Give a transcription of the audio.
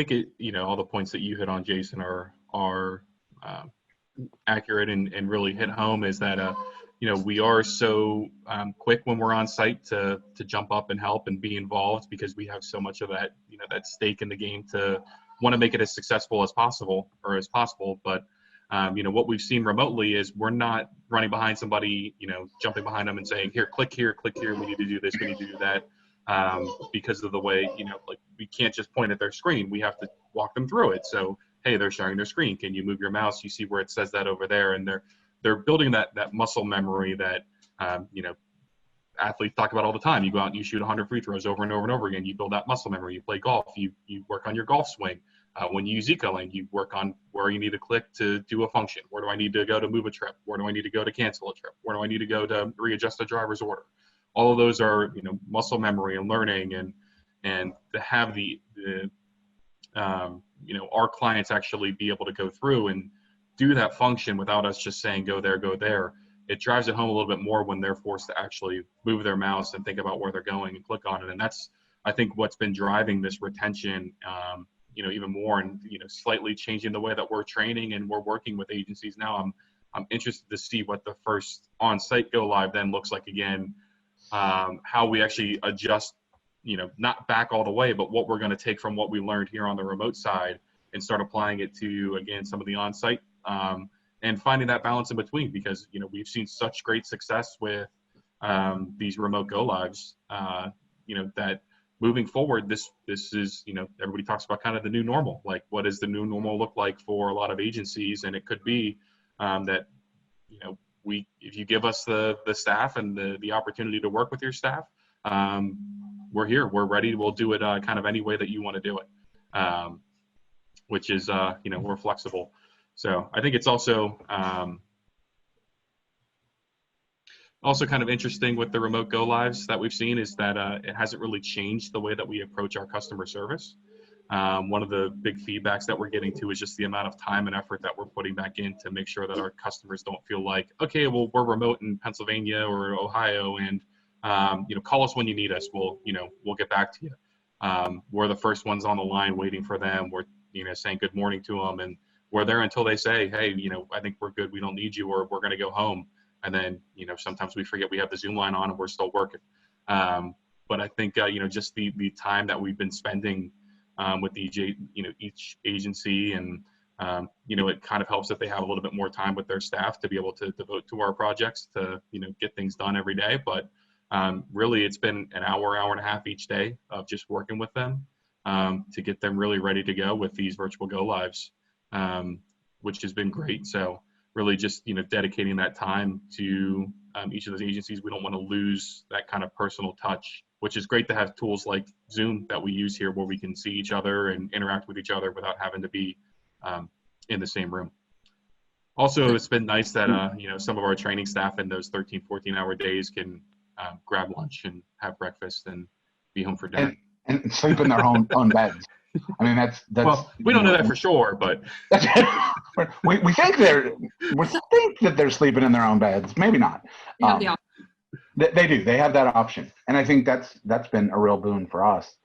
think all the points that you hit on, Jason, are accurate and really hit home. Is that we are so quick when we're on site to jump up and help and be involved, because we have so much of that that stake in the game to want to make it as successful as possible. But what we've seen remotely is we're not running behind somebody, jumping behind them and saying, here, click here, we need to do this, we need to do that. Because of the way, like, we can't just point at their screen. We have to walk them through it. So, hey, they're sharing their screen. Can you move your mouse? You see where it says that over there. And they're building that muscle memory that, athletes talk about all the time. You go out and you shoot 100 free throws over and over and over again. You build that muscle memory. You play golf. You work on your golf swing. When you use Ecolane, you work on where you need to click to do a function. Where do I need to go to move a trip? Where do I need to go to cancel a trip? Where do I need to go to readjust a driver's order? All of those are, muscle memory and learning, and to have our clients actually be able to go through and do that function without us just saying, go there, go there. It drives it home a little bit more when they're forced to actually move their mouse and think about where they're going and click on it. And that's, I think, what's been driving this retention, even more, and, slightly changing the way that we're training and we're working with agencies now. I'm interested to see what the first on-site go live then looks like again, how we actually adjust, not back all the way, but what we're going to take from what we learned here on the remote side and start applying it to, again, some of the on-site, and finding that balance in between, because, we've seen such great success with these remote go lives, that moving forward, this is, everybody talks about kind of the new normal. Like, what does the new normal look like for a lot of agencies? And it could be that, if you give us the staff and the opportunity to work with your staff, we're here, we're ready, we'll do it kind of any way that you want to do it, which is, we're flexible. So I think it's also kind of interesting with the remote go lives that we've seen is that it hasn't really changed the way that we approach our customer service. One of the big feedbacks that we're getting to is just the amount of time and effort that we're putting back in to make sure that our customers don't feel like, okay, well, we're remote in Pennsylvania or Ohio, and call us when you need us. We'll get back to you. We're the first ones on the line waiting for them. We're saying good morning to them, and we're there until they say, hey, I think we're good, we don't need you, or we're going to go home. And then sometimes we forget we have the Zoom line on and we're still working. But I think just the time that we've been spending with each agency, and it kind of helps that they have a little bit more time with their staff to be able to devote to our projects to get things done every day. But really, it's been an hour and a half each day of just working with them to get them really ready to go with these virtual go lives, which has been great. So really just dedicating that time to each of those agencies. We don't want to lose that kind of personal touch, which is great to have tools like Zoom that we use here, where we can see each other and interact with each other without having to be in the same room. Also, it's been nice that some of our training staff in those 13, 14-hour days can grab lunch and have breakfast and be home for dinner. And sleep in their own beds. I mean, that's well, we don't know that for sure, but we think that they're sleeping in their own beds. Maybe not. They do. They have that option, and I think that's been a real boon for us.